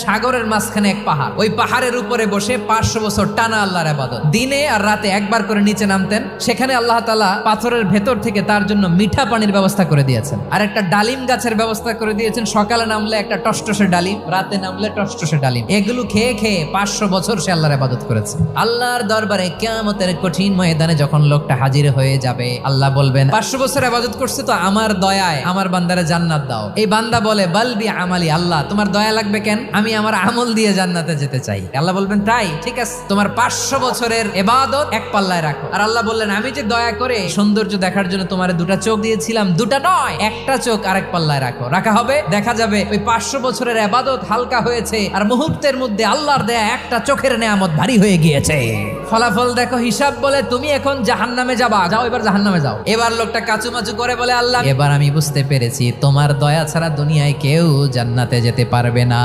সাগরের মাঝখানে এক পাহাড়, ওই পাহাড়ের উপরে বসে 500 বছর টানা আল্লাহর ইবাদত। দিনে আর রাতে একবার করে নিচে নামতেন। সেখানে আল্লাহ তাআলা পাথরের ভেতর থেকে তার জন্য মিঠা পানির ব্যবস্থা করে দিয়েছেন, আর একটা ডালিম গাছের ব্যবস্থা করে দিয়েছেন। সকালে নামলে একটা টসটসে ডালিম, রাতে নামলে টসটসে ডালিম। এগুলো খেয়ে খেয়ে 500 বছর সে আল্লাহর ইবাদত করেছে। আল্লাহর দরবারে কিয়ামতের কঠিন ময়দানে যখন লোকটা হাজির হয়ে যাবে, আল্লাহ বলবেন 500 বছর ইবাদত করছে তো আমার দয়ায় আমার বান্দারে জান্নাত দাও। এই বান্দা বলে বালবি আমালি, আল্লাহ তোমার দয়া লাগবে কেন, আমি আমার আমল দিয়ে জান্নাতে যেতে চাই। আল্লাহ বলবেন তাই, ঠিক আছে, তোমার 500 বছরের ইবাদত এক পাল্লায় রাখো। আর আল্লাহ বললেন আমি যে দয়া করে সৌন্দর্য দেখার জন্য তোমারে 2টা চোখ দিয়েছিলাম, 2টা নয়, একটা চোখ আরেক পাল্লায় রাখো। রাখা হবে, দেখা যাবে ওই 500 বছরের ইবাদত হালকা হয়েছে, আর মুহূর্তের মধ্যে আল্লাহর দেয়া একটা চোখের নেয়ামত ভারী হয়ে গিয়েছে। ফলাফল দেখো, হিসাব বলে তুমি এখন জাহান্নামে যাবা, যাও এবার জাহান্নামে যাও। এবার লোকটা কাচুমাচু করে বলে আল্লাহ এবার আমি বুঝতে পেরেছি তোমার দয়া ছাড়া দুনিয়ায় কেউ জান্নাতে যেতে পারবে না।